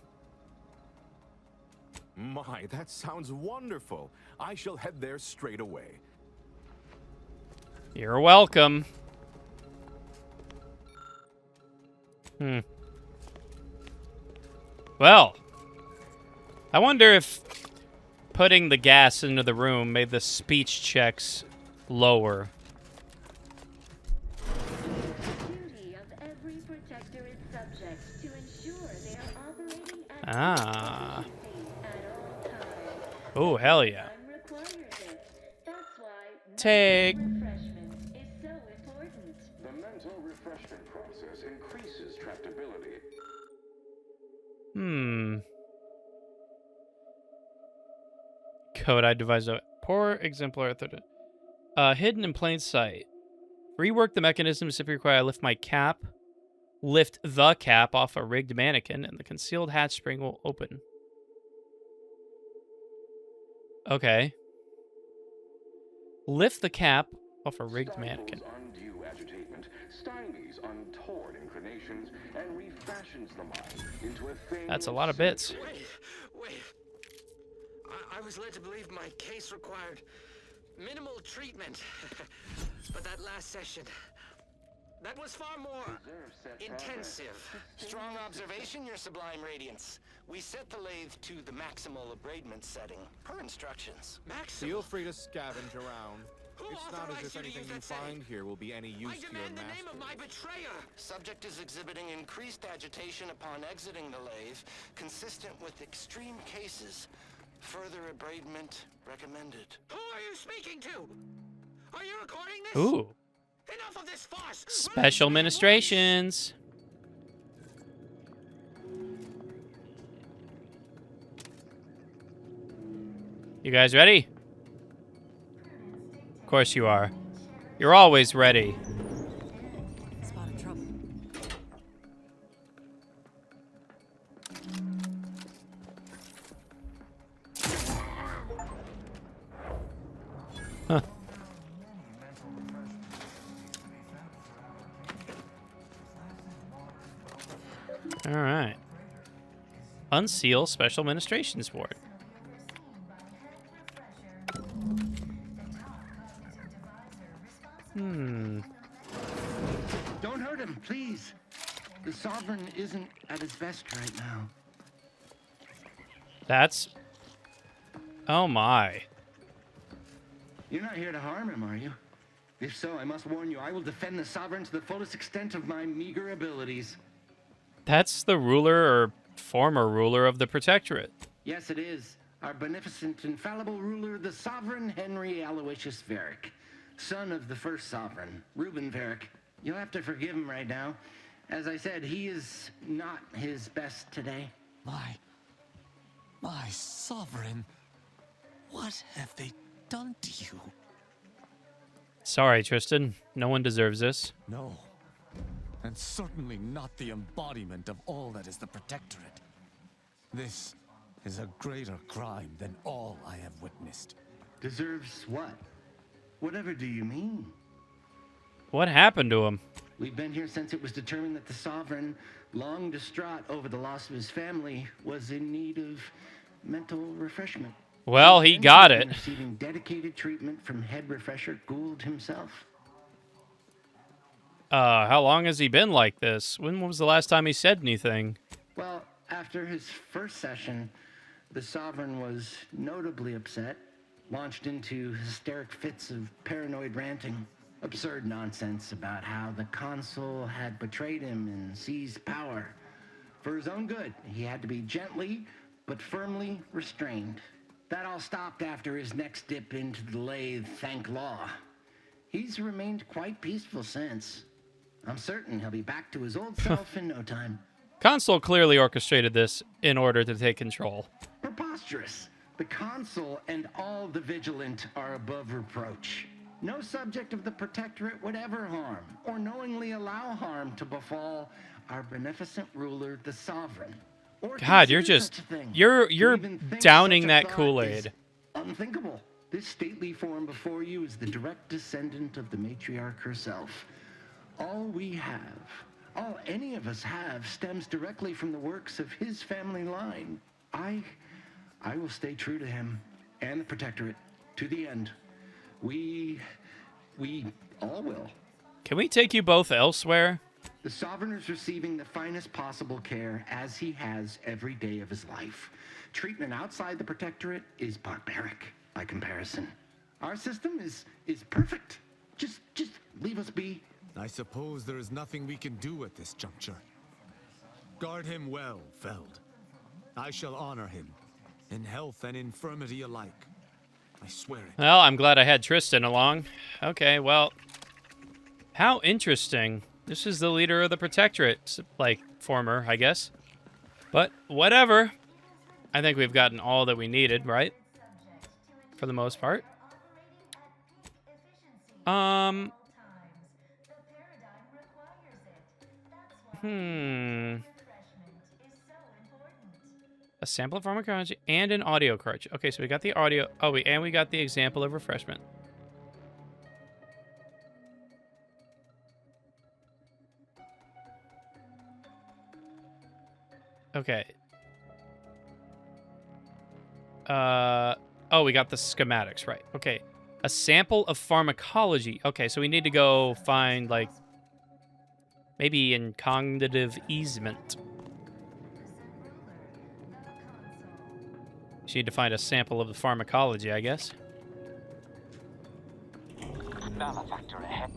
My, that sounds wonderful. I shall head there straight away. You're welcome. Well, I wonder if putting the gas into the room made the speech checks lower. Oh, hell yeah. Take. Refreshment is so important. The mental refreshment process increases tractability. Code I devised a poor exemplar. Hidden in plain sight. Rework the mechanisms if you require. Lift the cap off a rigged mannequin, and the concealed hatch spring will open. Okay. Lift the cap off a rigged mannequin. Undue agitation, stymies untoward inclinations, and refashions the mind into a thing. That's a lot of bits. Wait. I was led to believe my case required minimal treatment. But that last session, that was far more intensive. Strong observation, Your Sublime Radiance. We set the lathe to the maximal abradement setting, per instructions. Feel free to scavenge around. It's not as if authorized you to anything use you that setting? find here will be any use to your demand the master. name of my betrayer! Subject is exhibiting increased agitation upon exiting the lathe, consistent with extreme cases. Further abradement recommended. Who are you speaking to? Are you recording this? Ooh. Enough of this farce! Special ministrations. You guys ready? Of course you are. You're always ready. Spotted trouble. Huh. All right. Unseal Special Ministrations Ward. Don't hurt him, please. The Sovereign isn't at his best right now. That's... Oh my. You're not here to harm him, are you? If so, I must warn you, I will defend the Sovereign to the fullest extent of my meager abilities. That's the ruler or former ruler of the Protectorate. Yes, it is. Our beneficent, infallible ruler, the Sovereign Henry Aloysius Varick, son of the first Sovereign, Reuben Varick. You'll have to forgive him right now. As I said, he is not his best today. My Sovereign, what have they done to you? Sorry, Tristan. No one deserves this. No, and certainly not the embodiment of all that is the Protectorate. This is a greater crime than all I have witnessed. Deserves what? Whatever do you mean? What happened to him? We've been here since it was determined that the Sovereign, long distraught over the loss of his family, was in need of mental refreshment. Well, he got it. Receiving dedicated treatment from head refresher Gould himself. How long has he been like this? When was the last time he said anything? Well, after his first session, the Sovereign was notably upset, launched into hysteric fits of paranoid ranting, absurd nonsense about how the Consul had betrayed him and seized power. For his own good, he had to be gently but firmly restrained. That all stopped after his next dip into the lathe, thank law. He's remained quite peaceful since. I'm certain he'll be back to his old self in no time. Consul clearly orchestrated this in order to take control. Preposterous. The Consul and all the vigilant are above reproach. No subject of the Protectorate would ever harm or knowingly allow harm to befall our beneficent ruler, the Sovereign. God, you're just you're downing that Kool-Aid. Unthinkable. This stately form before you is the direct descendant of the matriarch herself. All we have, all any of us have, stems directly from the works of his family line. I will stay true to him and the Protectorate to the end. We all will. Can we take you both elsewhere? The Sovereign is receiving the finest possible care as he has every day of his life. Treatment outside the Protectorate is barbaric by comparison. Our system is perfect. Just leave us be. I suppose there is nothing we can do at this juncture. Guard him well, Feld. I shall honor him, in health and infirmity alike. I swear it. Well, I'm glad I had Tristan along. Okay, well, how interesting. This is the leader of the Protectorate, like, former, I guess. But, whatever. I think we've gotten all that we needed, right? For the most part. A sample of pharmacology and an audio cartridge. Okay, so we got the audio. Oh, and we got the example of refreshment. Okay. Oh, we got the schematics, right. Okay. A sample of pharmacology. Okay, so we need to go find, like, maybe in cognitive easement. You need to find a sample of the pharmacology, I guess. Malefactor ahead.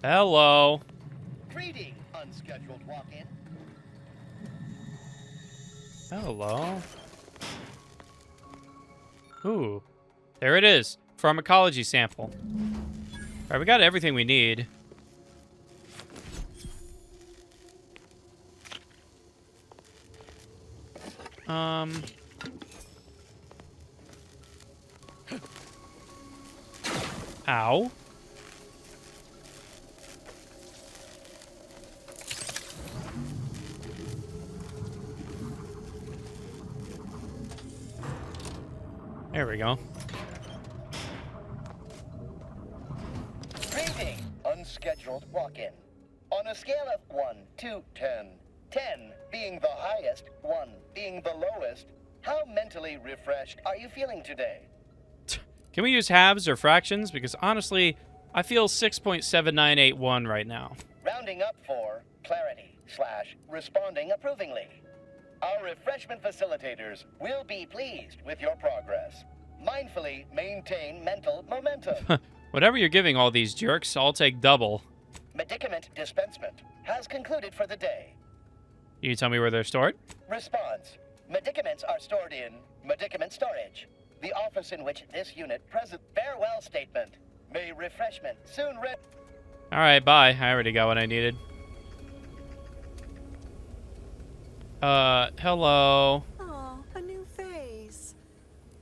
Hello. Greeting, unscheduled walk-in. Hello. Ooh. There it is. Pharmacology sample. Alright, we got everything we need. Ow. There we go. Greeting, unscheduled walk-in. On a scale of 1 to 10, 10 being the highest, 1 being the lowest, how mentally refreshed are you feeling today? Can we use halves or fractions? Because honestly, I feel 6.7981 right now. Rounding up for clarity / responding approvingly. Our refreshment facilitators will be pleased with your progress. Mindfully maintain mental momentum. Whatever you're giving all these jerks, I'll take double. Medicament dispensement has concluded for the day. You tell me where they're stored? Response. Medicaments are stored in medicament storage. The office in which this unit present farewell statement. May refreshment soon Alright, bye. I already got what I needed. Hello. Aw, a new face.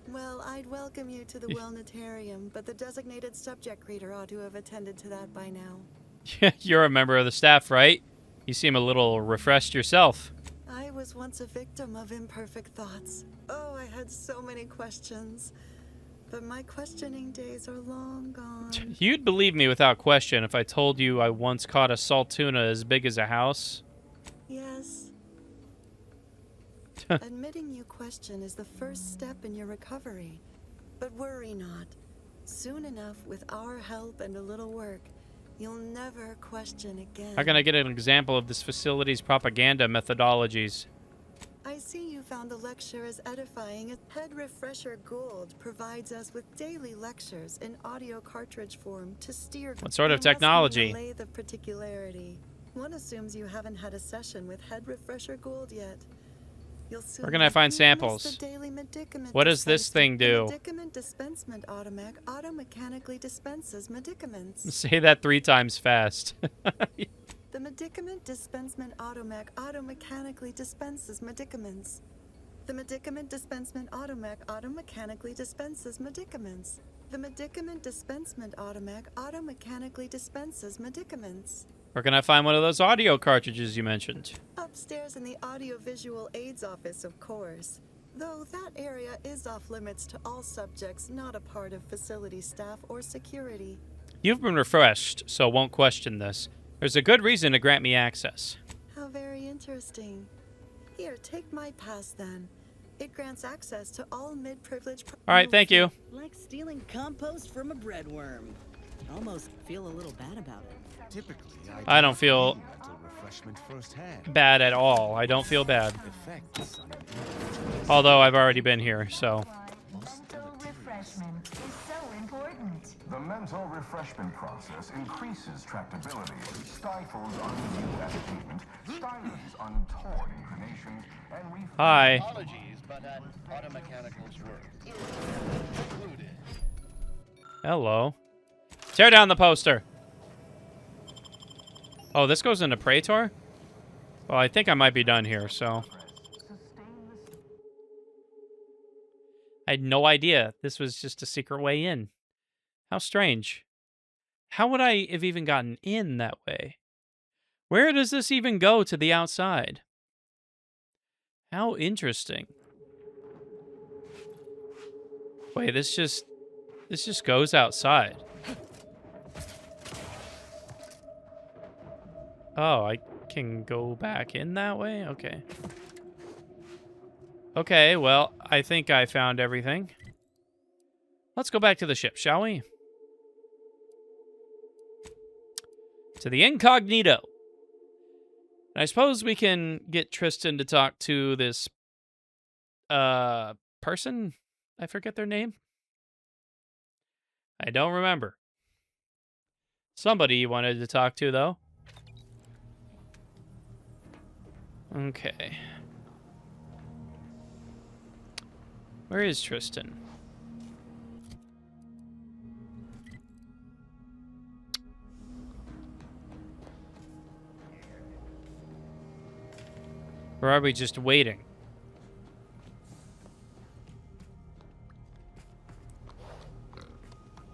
Well, I'd welcome you to the Wellnetarium, but the designated subject reader ought to have attended to that by now. You're a member of the staff, right? You seem a little refreshed yourself. I was once a victim of imperfect thoughts. Oh, I had so many questions. But my questioning days are long gone. You'd believe me without question if I told you I once caught a salt tuna as big as a house. Yes. Admitting you question is the first step in your recovery. But worry not. Soon enough, with our help and a little work, you'll never question again. How can I get an example of this facility's propaganda methodologies? I see you found the lecture as edifying. Head Refresher Gould provides us with daily lectures in audio cartridge form to steer. What sort of technology? The particularity. One assumes you haven't had a session with Head Refresher Gould yet. Where can I find samples? What does this thing do? Medicament dispensement automac auto-mechanically dispenses medicaments. Say that 3 times fast. The medicament dispensement automac auto-mechanically dispenses medicaments. The medicament dispensement automac auto-mechanically dispenses medicaments. The medicament dispensement automac auto-mechanically dispenses medicaments. Where can I find one of those audio cartridges you mentioned? Upstairs in the audiovisual aids office, of course. Though that area is off limits to all subjects not a part of facility staff or security. You've been refreshed, so won't question this. There's a good reason to grant me access. How very interesting. Here, take my pass then. It grants access to all mid-privileged... All right, thank you. Like stealing compost from a breadworm. Almost feel a little bad about it. Typically, I don't feel mental refreshment firsthand. bad at all. I don't feel bad. Effects on Although I've already been here, so. Mental refreshment is so important. The mental refreshment process increases tractability, stifles undue agitation, styles untoward inclinations, and Hi. Apologies, but an automechanical's work is concluded. Hello. Tear down the poster. Oh, this goes into Praetor? Well, I think I might be done here, so. I had no idea this was just a secret way in. How strange. How would I have even gotten in that way? Where does this even go to the outside? How interesting. Wait, this just goes outside. Oh, I can go back in that way? Okay. Okay, well, I think I found everything. Let's go back to the ship, shall we? To the incognito. And I suppose we can get Tristan to talk to this person. I forget their name. I don't remember. Somebody you wanted to talk to, though. Okay. Where is Tristan? Or are we just waiting?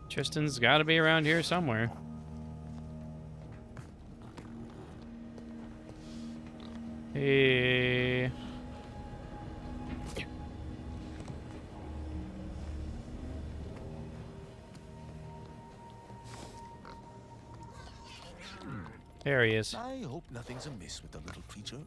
Tristan's got to be around here somewhere. Hey. There he is. I hope nothing's amiss with the little creature.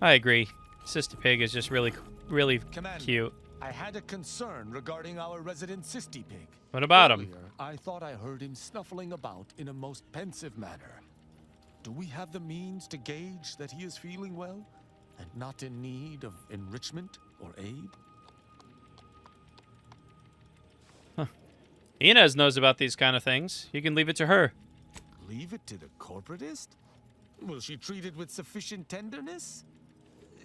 I agree. Sister Pig is just really Commander, cute. I had a concern regarding our resident Sisty Pig. What about him? Earlier, I thought I heard him snuffling about in a most pensive manner. Do we have the means to gauge that he is feeling well and not in need of enrichment or aid? Huh. Inez knows about these kind of things. You can leave it to her. Leave it to the corporatist? Will she treat it with sufficient tenderness?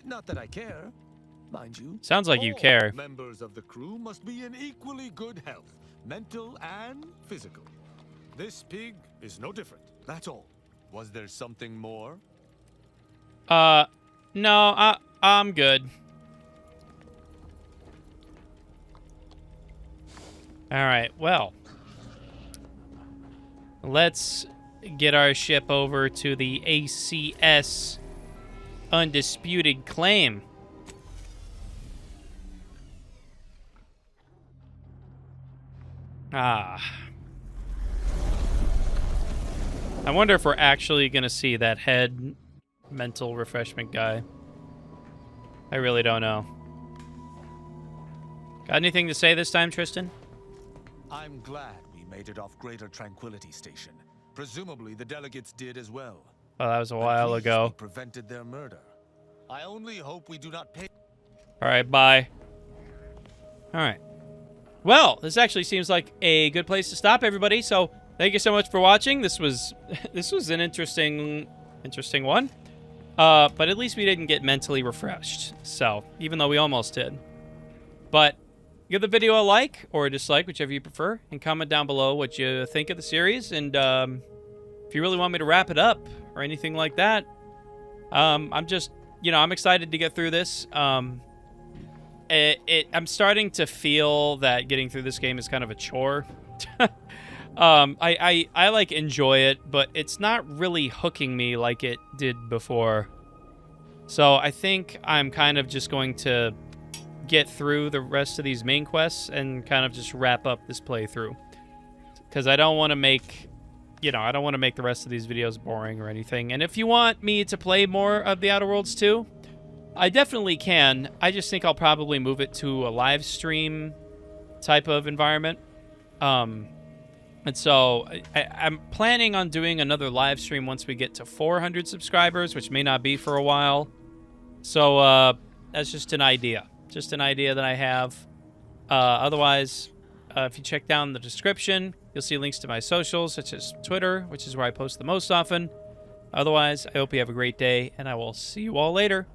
Not that I care, mind you. Sounds like you All care. Members of the crew must be in equally good health, mental and physical. This pig is no different. That's all. Was there something more? No, I'm good. All right, well. Let's get our ship over to the ACS Undisputed Claim. I wonder if we're actually going to see that head mental refreshment guy. I really don't know. Got anything to say this time, Tristan? I'm glad we made it off Greater Tranquility Station. Presumably the delegates did as well. Oh, that was a while ago. We prevented their murder. I only hope we do not pay. All right, bye. All right. Well, this actually seems like a good place to stop, everybody. So, thank you so much for watching. This was an interesting one. But at least we didn't get mentally refreshed. So, even though we almost did. But give the video a like or a dislike, whichever you prefer, and comment down below what you think of the series. And if you really want me to wrap it up or anything like that, I'm just, I'm excited to get through this. I'm starting to feel that getting through this game is kind of a chore. I like enjoy it, but it's not really hooking me like it did before. So I think I'm kind of just going to get through the rest of these main quests and kind of just wrap up this playthrough. Because I don't want to make, I don't want to make the rest of these videos boring or anything. And if you want me to play more of The Outer Worlds 2, I definitely can. I just think I'll probably move it to a live stream type of environment. And so I'm planning on doing another live stream once we get to 400 subscribers, which may not be for a while. So that's just an idea. Just an idea that I have. Otherwise, if you check down the description, you'll see links to my socials, such as Twitter, which is where I post the most often. Otherwise, I hope you have a great day, and I will see you all later.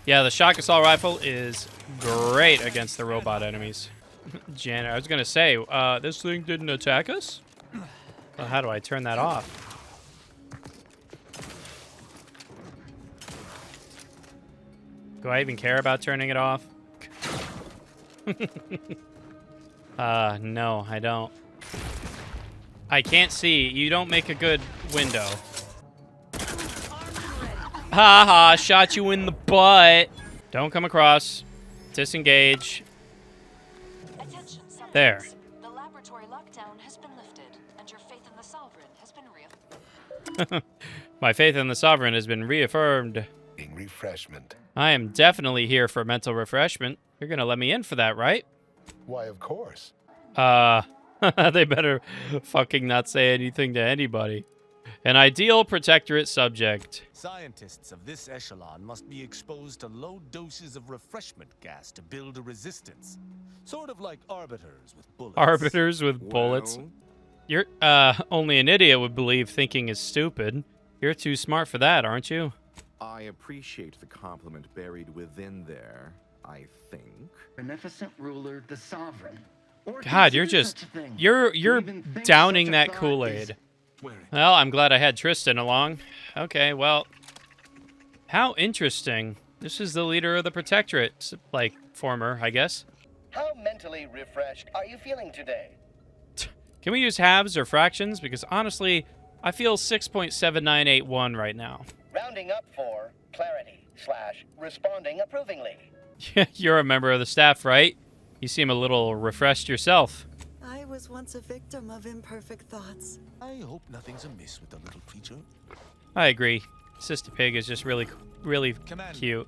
Yeah, the shock assault rifle is great against the robot enemies. Janet, I was going to say, this thing didn't attack us? Well, how do I turn that off? Do I even care about turning it off? No, I don't. I can't see. You don't make a good window. Ha ha, shot you in the butt. Don't come across. Disengage. Attention, there. The laboratory lockdown has been lifted, and your faith in the Sovereign has been reaffirmed. My faith in the Sovereign has been reaffirmed. Refreshment. I am definitely here for mental refreshment. You're gonna let me in for that, right? Why, of course. They better fucking not say anything to anybody. An ideal protectorate subject. Scientists of this echelon must be exposed to low doses of refreshment gas to build a resistance. Sort of like arbiters with bullets. Arbiters with bullets. You're, only an idiot would believe thinking is stupid. You're too smart for that, aren't you? I appreciate the compliment buried within there, I think. Beneficent ruler, the Sovereign. God, you're just... You're downing that Kool-Aid. Well, I'm glad I had Tristan along. Okay, well... How interesting. This is the leader of the Protectorate. Like, former, I guess. How mentally refreshed are you feeling today? Can we use halves or fractions? Because honestly, I feel 6.7981 right now. Rounding up for clarity / responding approvingly. You're a member of the staff, right? You seem a little refreshed yourself. I was once a victim of imperfect thoughts. I hope nothing's amiss with the little creature. I agree. Sister Pig is just really Commander, cute.